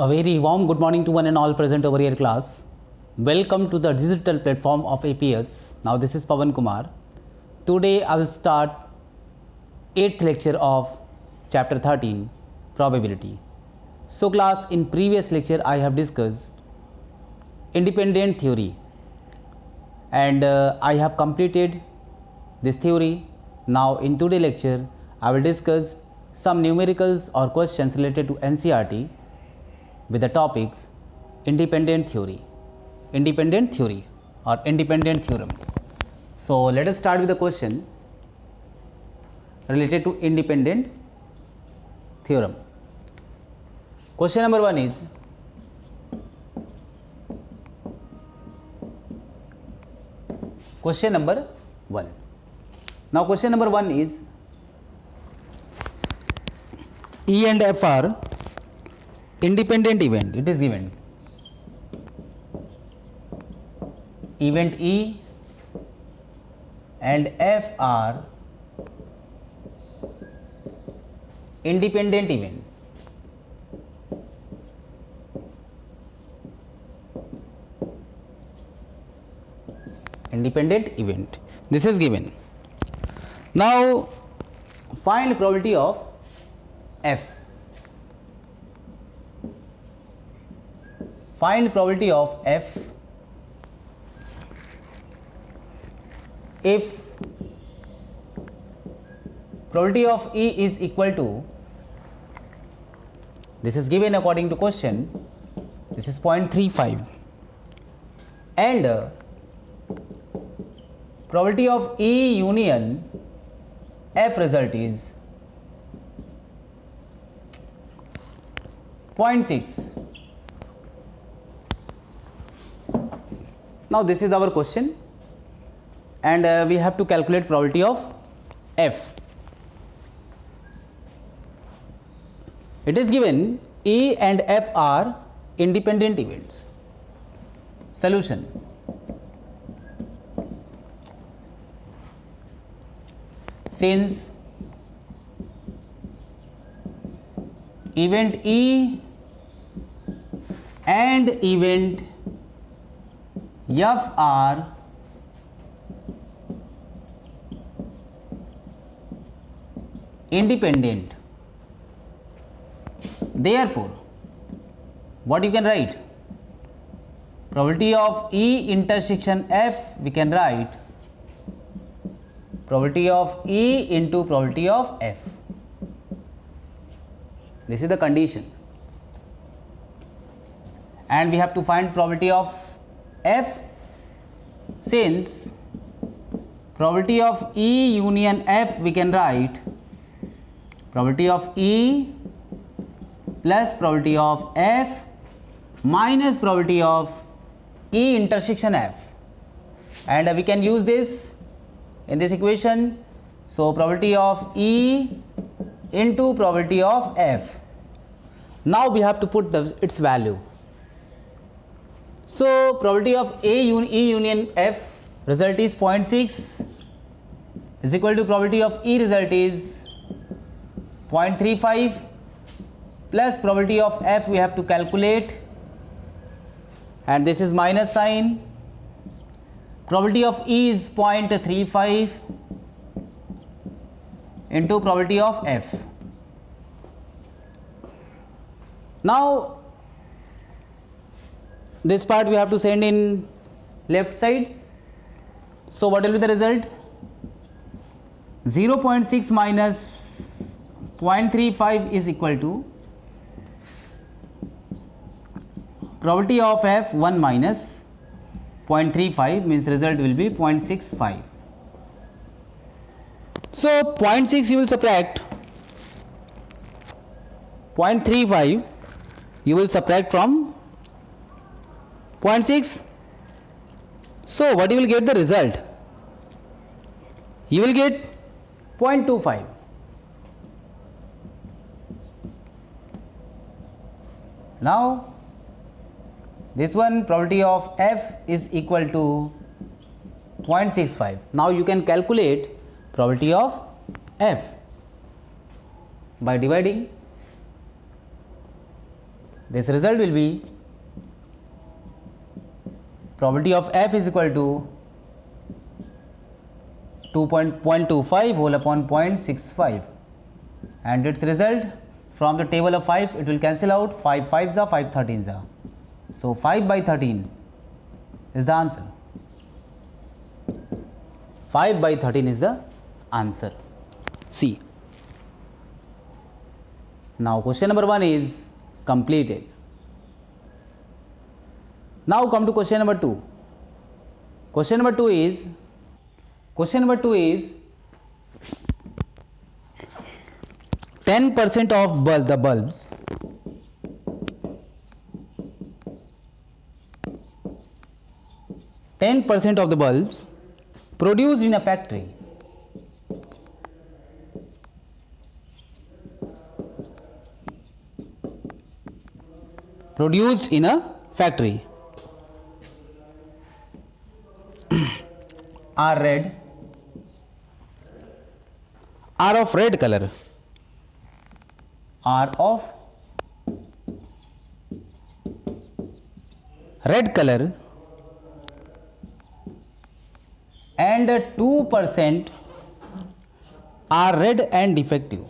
A very warm good morning to one and all present over here class. Welcome to the digital platform of APS. Now this is Pawan Kumar. Today I will start 8th lecture of chapter 13 probability. So class, in previous lecture I have discussed independent theory and I have completed this theory. Now in today's lecture I will discuss some numericals or questions related to NCERT with the topics independent theory or independent theorem. So let us start with the question related to independent theorem. Question number 1 is, question number 1. Now question number 1 is, E and F are independent event. It is event E and F are independent event. Independent event. This is given. Now find probability of F. Find probability of F if probability of E is equal to, this is given according to question, this is 0.35, and probability of E union F result is 0.6. Now this is our question and we have to calculate probability of F. It is given E and F are independent events. Solution. Since event E and event F are independent, therefore what you can write, probability of E intersection F, we can write probability of E into probability of F. This is the condition, and we have to find probability of F. Since probability of E union F, we can write probability of E plus probability of F minus probability of E intersection F, and we can use this in this equation. So probability of E into probability of F. Now we have to put its value. So probability of E union F result is 0.6 is equal to probability of E result is 0.35 plus probability of F we have to calculate, and this is minus sign. Probability of E is 0.35 into probability of F. Now this part we have to send in left side. So what will be the result? 0.6 minus 0.35 is equal to probability of F 1 minus 0.35, means result will be 0.65. So 0.6 you will subtract 0.35, you will subtract from 0.6. So what you will get the result? You will get 0.25. Now this one probability of F is equal to 0.65. Now you can calculate probability of F by dividing This result will be probability of F is equal to 2.25 whole upon 0.65, and its result from the table of 5 it will cancel out. 5 5s are 5 13s are, so 5 by 13 is the answer. 5 by 13 is the answer. C. Now question number 1 is completed. Now come to question number 2. Question number 2 is 10% of the bulbs produced in a factory are of red color, and 2% are red and defective.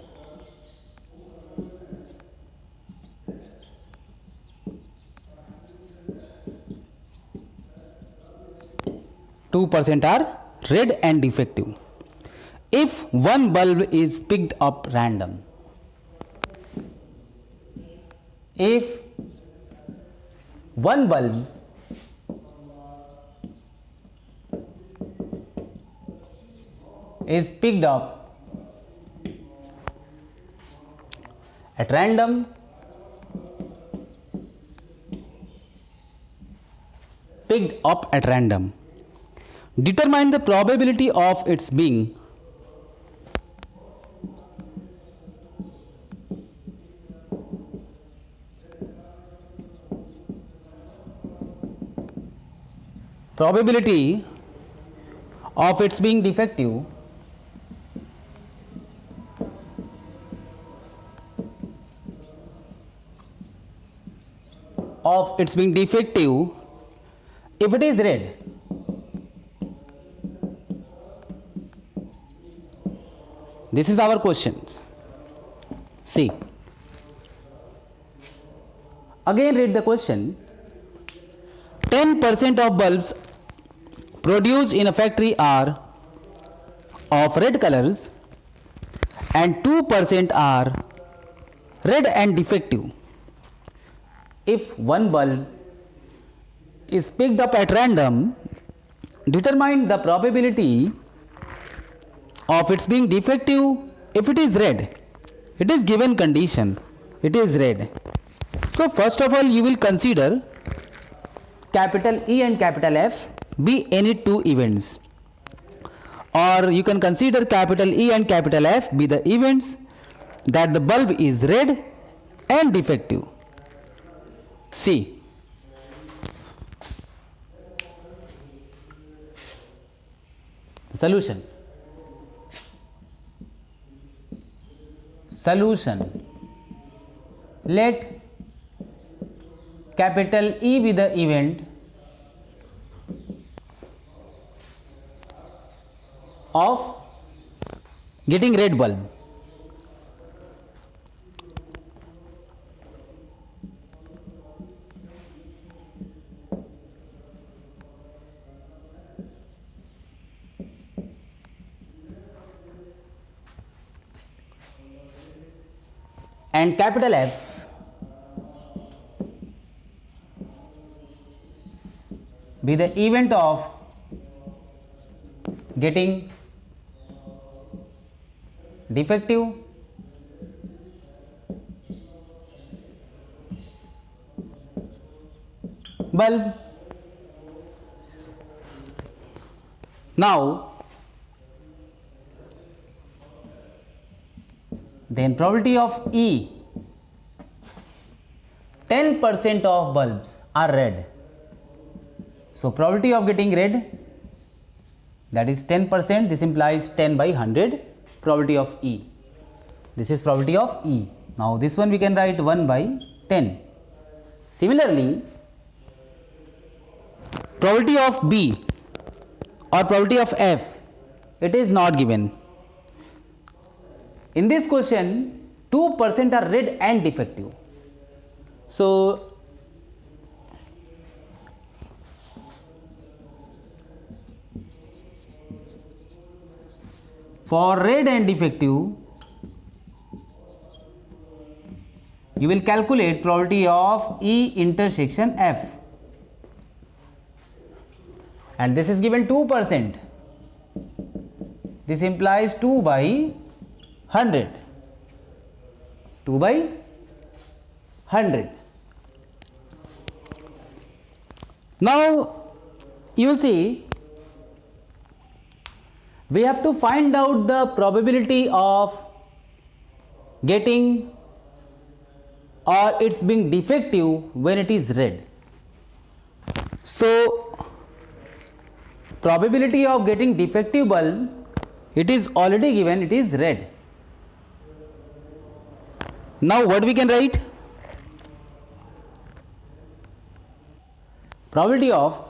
If one bulb is picked up random, if one bulb is picked up at random, determine the probability of its being defective if it is red. This is our question. See, again read the question. 10% of bulbs produced in a factory are of red colors and 2% are red and defective. If one bulb is picked up at random, determine the probability of its being defective if it is red. It is given condition, it is red. So first of all you will consider capital E and capital F be any two events, or you can consider capital E and capital F be the events that the bulb is red and defective. See, solution. Let capital E be the event of getting red bulb. And capital F be the event of getting defective bulb. Now then probability of E, 10% of bulbs are red. So probability of getting red, that is 10%, this implies 10 by 100 probability of E. This is probability of E. Now this one we can write 1 by 10. Similarly, probability of B or probability of F, it is not given. In this question, 2% are red and defective. So, for red and defective, you will calculate probability of E intersection F, and this is given 2%. This implies 2 by 100. 2 by 100. Now you will see we have to find out the probability of getting or it's being defective when it is red. So probability of getting defective bulb, it is already given, it is red. Now what we can write? Probability of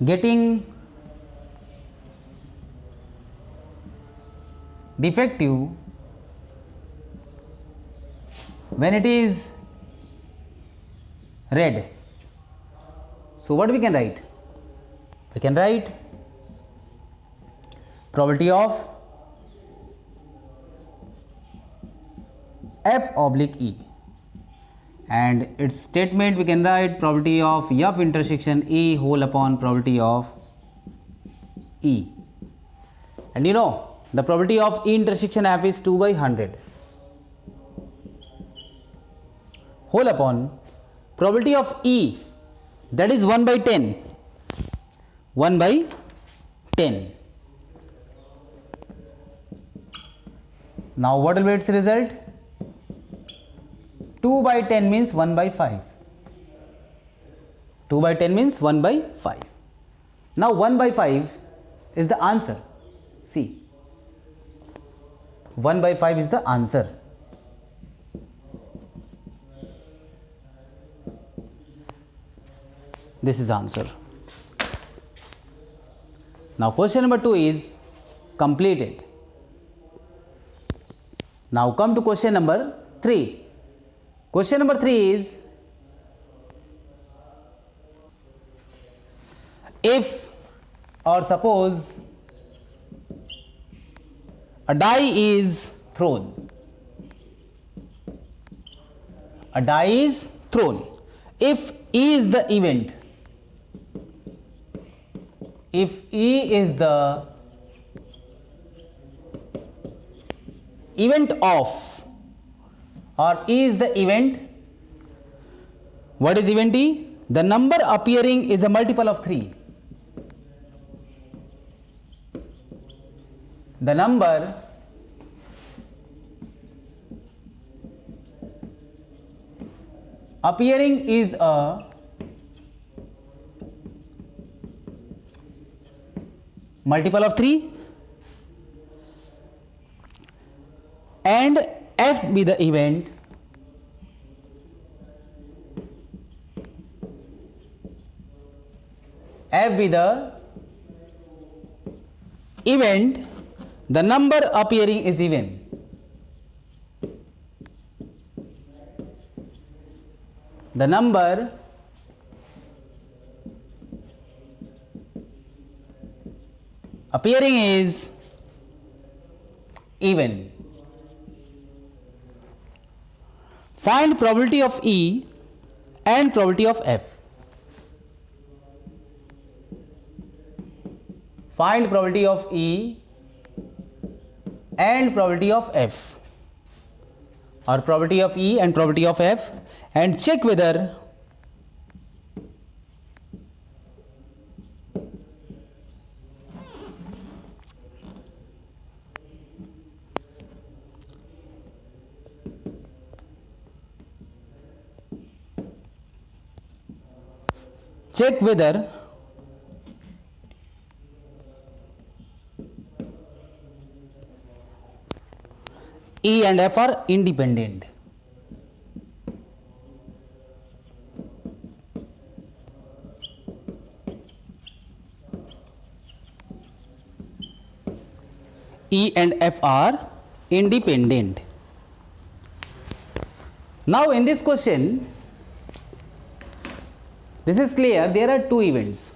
getting defective when it is red. So what we can write? We can write probability of F oblique E, and its statement we can write probability of F intersection E whole upon probability of E, and you know the probability of E intersection F is 2 by 100 whole upon probability of E, that is 1 by 10. 1 by 10. Now what will be its result? 2 by 10 means 1 by 5. 2 by 10 means 1 by 5. Now 1 by 5 is the answer. See, 1 by 5 is the answer. This is the answer. Now question number 2 is completed. Now come to question number 3. Question number 3 is, if or suppose a die is thrown. A die is thrown. If E is the event, if E is the event of, or E is the event, what is event E? The number appearing is a multiple of 3. The number appearing is a multiple of 3, and F be the event, F be the event, the number appearing is even. The number appearing is even. Find probability of E and probability of F. Find probability of E and probability of F, or probability of E and probability of F, and check whether E and F are independent. E and F are independent. Now in this question, this is clear, there are two events.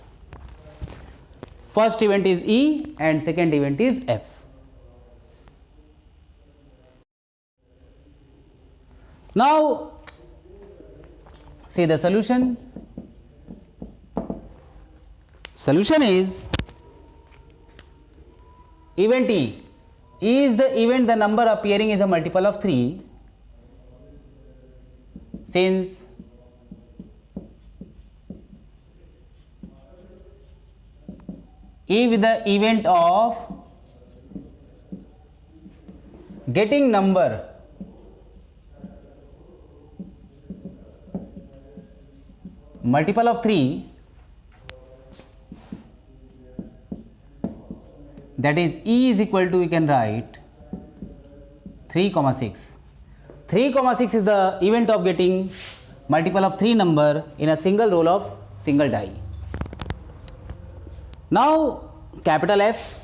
First event is E and second event is F. Now see the solution. Solution is event E. E is the event, the number appearing is a multiple of 3. Since if the event of getting number multiple of 3, that is E is equal to, we can write 3, 6. 3, 6 is the event of getting multiple of 3 number in a single roll of single die. Now capital F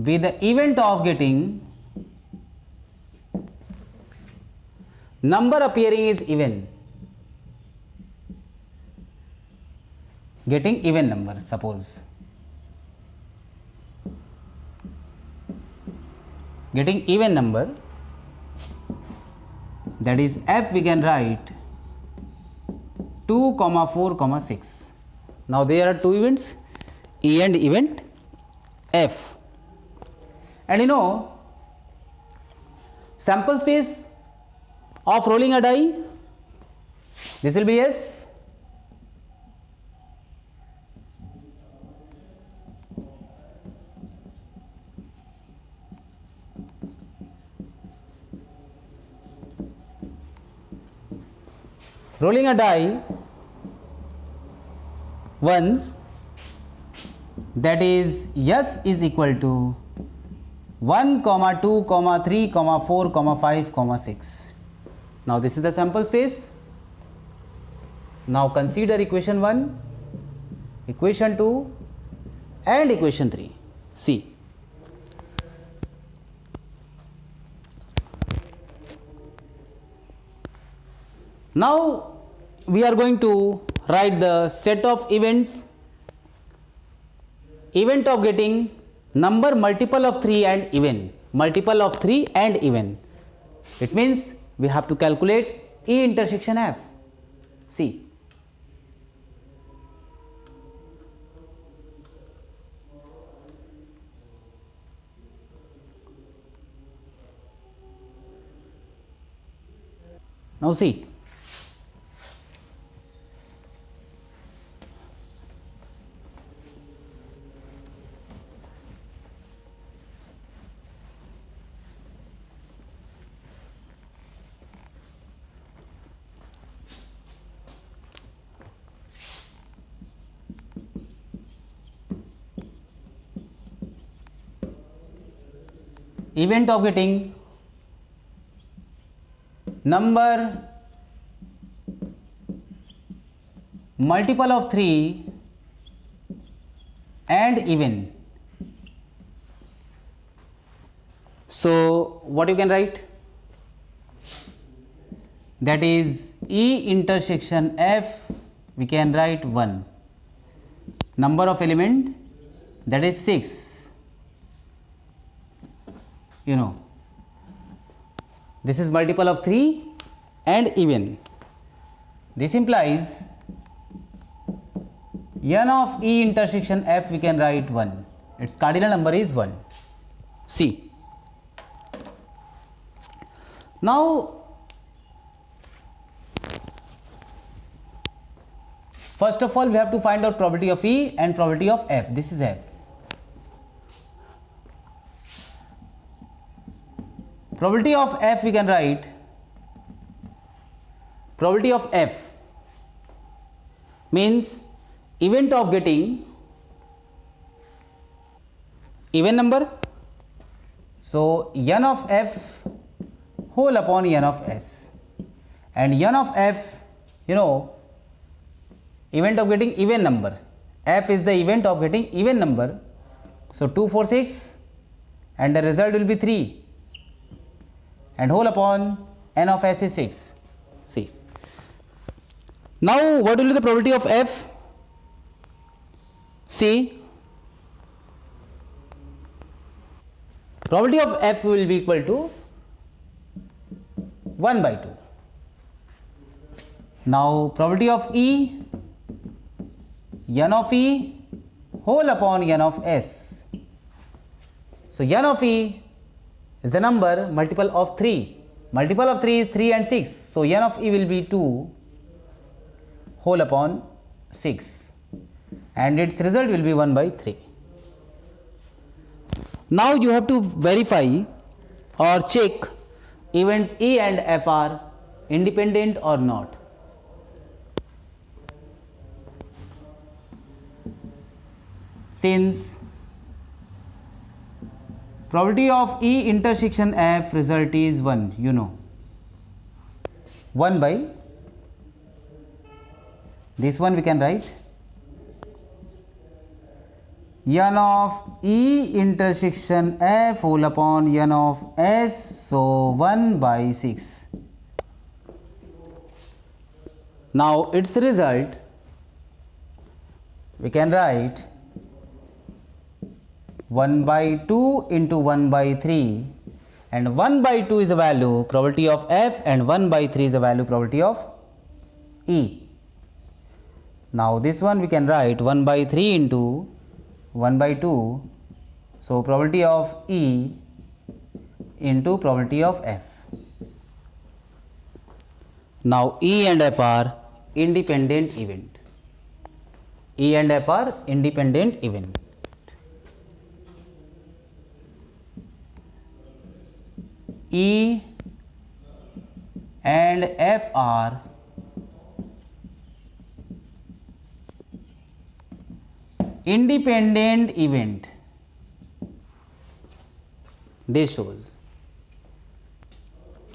be the event of getting number appearing is even, getting even number, suppose getting even number, that is F, we can write 2, 4, 6. Now there are two events, E and event F, and you know sample space of rolling a die, this will be S. Rolling a die once, that is S is equal to 1, 2, 3, 4, 5, 6. Now this is the sample space. Now consider equation 1, equation 2 and equation 3. See. Now we are going to write the set of events, event of getting number multiple of 3 and even, multiple of 3 and even. It means we have to calculate E intersection F. See. Now see. Event of getting number multiple of 3 and even. So what you can write? That is E intersection F, we can write 1. Number of element, that is 6. You know, this is multiple of 3 and even. This implies n of E intersection F, we can write 1. Its cardinal number is 1. See. Now first of all we have to find out probability of E and probability of F. This is F. Probability of F, we can write probability of F means event of getting even number. So n of f whole upon n of s, and n of f, event of getting even number. F is the event of getting even number. So 2, 4, 6, and the result will be 3, and whole upon n of s is 6. See. Now what will be the probability of f? See, probability of f will be equal to 1 by 2. Now probability of e, n of e whole upon n of s. So n of e is the number multiple of 3. Multiple of 3 is 3 and 6. So n of e will be 2 whole upon 6, and its result will be 1 by 3. Now you have to verify or check events E and F are independent or not. Since probability of E intersection F result is 1, 1 by this one we can write n of E intersection F whole upon n of S, so 1 by 6. Now its result we can write 1 by 2 into 1 by 3, and 1 by 2 is the value probability of F, and 1 by 3 is the value probability of E. Now this one we can write 1 by 3 into 1 by 2, so probability of E into probability of F. Now E and F are independent event. E and F are independent event. E and F are independent event. This shows.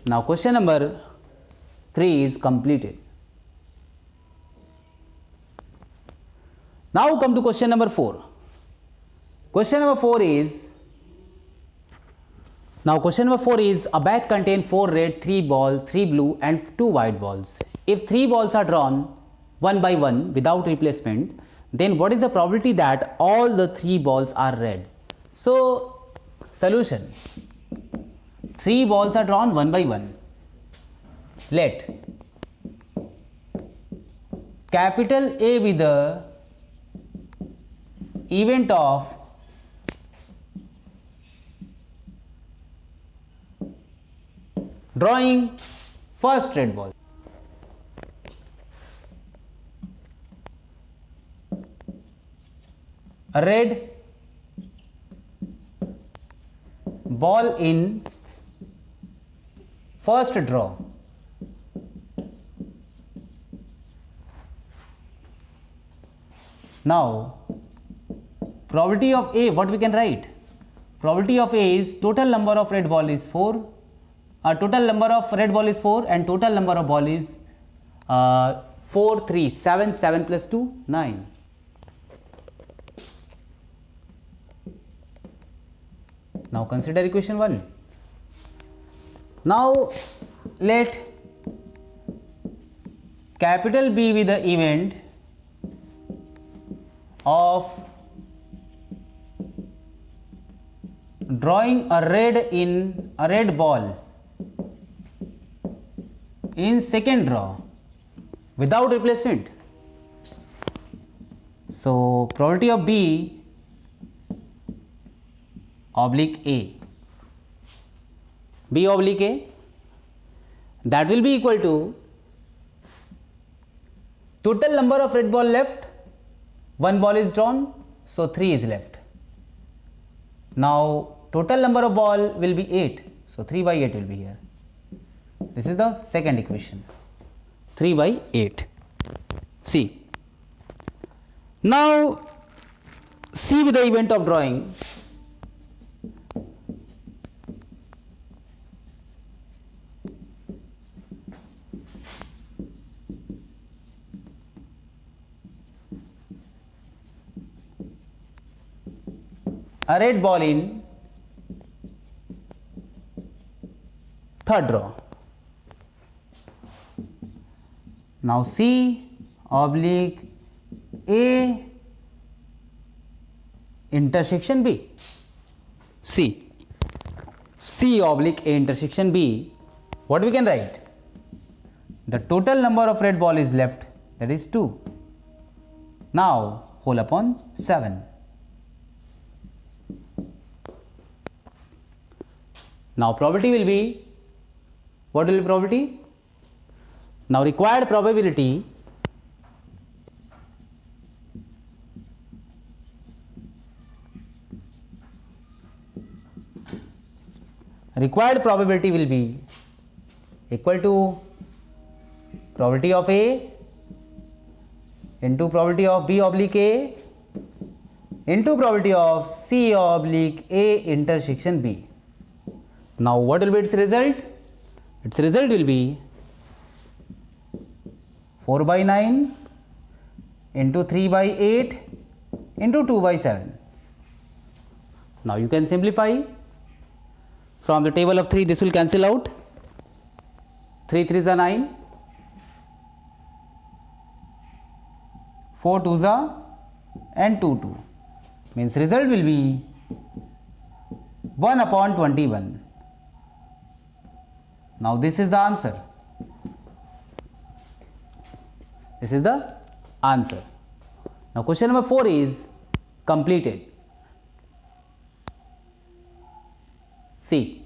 Now question number 3 is completed. Now come to question number 4. Question number 4 is, a bag contains 4 red, 3 balls, 3 blue and 2 white balls. If 3 balls are drawn one by one without replacement, then what is the probability that all the 3 balls are red? So solution, 3 balls are drawn one by one. Let capital A be the event of drawing first red ball. A red ball in first draw. Now probability of A, what we can write? Probability of A is total number of red ball is 4. Total number of red ball is 4 and total number of ball is 4, 3, 7, 7 plus 2, 9. Now consider equation 1. Now let capital B be the event of drawing a red ball in second draw without replacement. So probability of B oblique A, B oblique A, that will be equal to total number of red ball left, 1 ball is drawn, so 3 is left. Now total number of ball will be 8, so 3 by 8 will be here. This is the second equation, 3 by 8. See, now see with the event of drawing a red ball in third row. Now C oblique A intersection B. C oblique A intersection B. What we can write? The total number of red ball is left, that is 2. Now whole upon 7. Now probability will be, what will be probability? Now required probability will be equal to probability of A into probability of B oblique A into probability of C oblique A intersection B. Now what will be its result? Its result will be 4 by 9 into 3 by 8 into 2 by 7. Now you can simplify. From the table of 3 this will cancel out. 3 3s are 9, 4 2s are and 2 2. Means result will be 1 upon 21. Now this is the answer. This is the answer. Now question number 4 is completed. See.